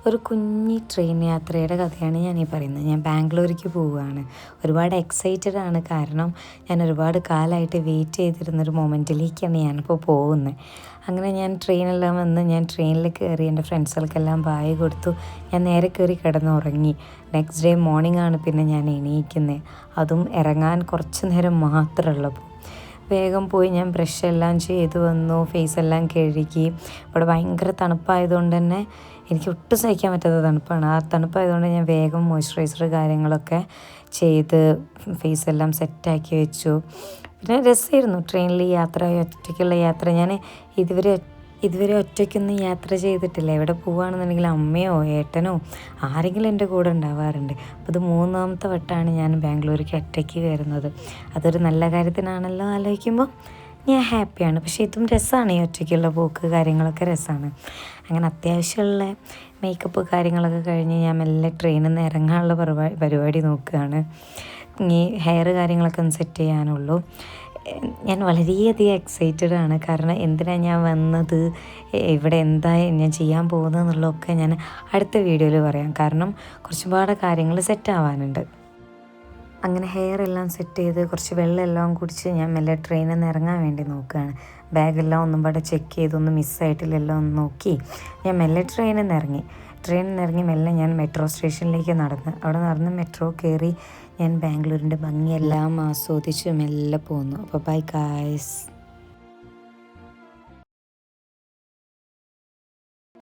ഒരു കുഞ്ഞി ട്രെയിൻ യാത്രയുടെ കഥയാണ് ഞാനീ പറയുന്നത്. ഞാൻ ബാംഗ്ലൂർക്ക് പോവുകയാണ്. ഒരുപാട് എക്സൈറ്റഡ് ആണ്. കാരണം ഞാൻ ഒരുപാട് കാലമായിട്ട് വെയിറ്റ് ചെയ്തിരുന്നൊരു മൊമെൻറ്റിലേക്കാണ് ഞാനിപ്പോൾ പോകുന്നത്. അങ്ങനെ ഞാൻ ട്രെയിനെല്ലാം വന്ന് ഞാൻ ട്രെയിനിൽ കയറി എൻ്റെ ഫ്രണ്ട്സുകൾക്കെല്ലാം ബായ് കൊടുത്തു. ഞാൻ നേരെ കയറി കിടന്നുറങ്ങി. നെക്സ്റ്റ് ഡേ മോർണിംഗ് ആണ് പിന്നെ ഞാൻ എണീക്കുന്നത്. അതും ഇറങ്ങാൻ കുറച്ച് നേരം മാത്രമുള്ളപ്പോൾ വേഗം പോയി ഞാൻ ബ്രഷ് എല്ലാം ചെയ്ത് വന്നു. ഫേസെല്ലാം കഴുകി. ഇവിടെ ഭയങ്കര തണുപ്പായതുകൊണ്ട് തന്നെ എനിക്ക് ഒട്ടും സഹിക്കാൻ പറ്റാത്ത തണുപ്പാണ്. ആ തണുപ്പായതുകൊണ്ട് ഞാൻ വേഗം മോയ്സ്ചറൈസർ കാര്യങ്ങളൊക്കെ ചെയ്ത് ഫേസെല്ലാം സെറ്റാക്കി വെച്ചു. പിന്നെ രസമായിരുന്നു ട്രെയിനിൽ യാത്ര, ഒറ്റയ്ക്കുള്ള യാത്ര. ഞാൻ ഇതുവരെ ഒറ്റയ്ക്കൊന്നും യാത്ര ചെയ്തിട്ടില്ല. എവിടെ പോവുകയാണെന്നുണ്ടെങ്കിൽ അമ്മയോ ഏട്ടനോ ആരെങ്കിലും എൻ്റെ കൂടെ ഉണ്ടാവാറുണ്ട്. അപ്പോൾ ഇത് 3ാമത്തെ വട്ടമാണ് ഞാൻ ബാംഗ്ലൂർക്ക് ഒറ്റയ്ക്ക് വരുന്നത്. അതൊരു നല്ല കാര്യത്തിനാണല്ലോ ആലോചിക്കുമ്പോൾ ഞാൻ ഹാപ്പിയാണ്. പക്ഷേ ഇതും രസമാണ്, ഈ ഒറ്റയ്ക്കുള്ള പോക്ക് കാര്യങ്ങളൊക്കെ രസമാണ്. അങ്ങനെ അത്യാവശ്യമുള്ള മേക്കപ്പ് കാര്യങ്ങളൊക്കെ കഴിഞ്ഞ് ഞാൻ മെല്ലെ ട്രെയിനിൽ നിന്ന് ഇറങ്ങാനുള്ള പരിപാടി നോക്കുകയാണ്. ഈ ഹെയർ കാര്യങ്ങളൊക്കെ ഒന്ന് സെറ്റ് ചെയ്യാനുള്ളൂ. ഞാൻ വളരെയധികം എക്സൈറ്റഡ് ആണ്. കാരണം എന്തിനാണ് ഞാൻ വന്നത്, ഇവിടെ എന്താ ഞാൻ ചെയ്യാൻ പോകുന്നത് എന്നുള്ളതൊക്കെ ഞാൻ അടുത്ത വീഡിയോയിൽ പറയാം. കാരണം കുറച്ചുപാട് കാര്യങ്ങൾ സെറ്റ് ആവാനുണ്ട്. അങ്ങനെ ഹെയർ എല്ലാം സെറ്റ് ചെയ്ത് കുറച്ച് വെള്ളമെല്ലാം കുടിച്ച് ഞാൻ മെല്ലെ ട്രെയിനിൽ നിന്ന് ഇറങ്ങാൻ വേണ്ടി നോക്കുകയാണ്. ബാഗെല്ലാം ഒന്നും പാടെ ചെക്ക് ചെയ്തൊന്നും മിസ്സായിട്ടില്ലല്ലോ എന്ന് നോക്കി ഞാൻ മെല്ലെ ട്രെയിനിൽ നിന്ന് ഇറങ്ങി മെല്ലെ ഞാൻ മെട്രോ സ്റ്റേഷനിലേക്ക് അവിടെ നടന്ന് മെട്രോ കയറി ഞാൻ ബാംഗ്ലൂരിൻ്റെ ഭംഗിയെല്ലാം ആസ്വദിച്ച് മെല്ലെ പോന്നു. അപ്പോൾ ബൈ ഗായ്സ്.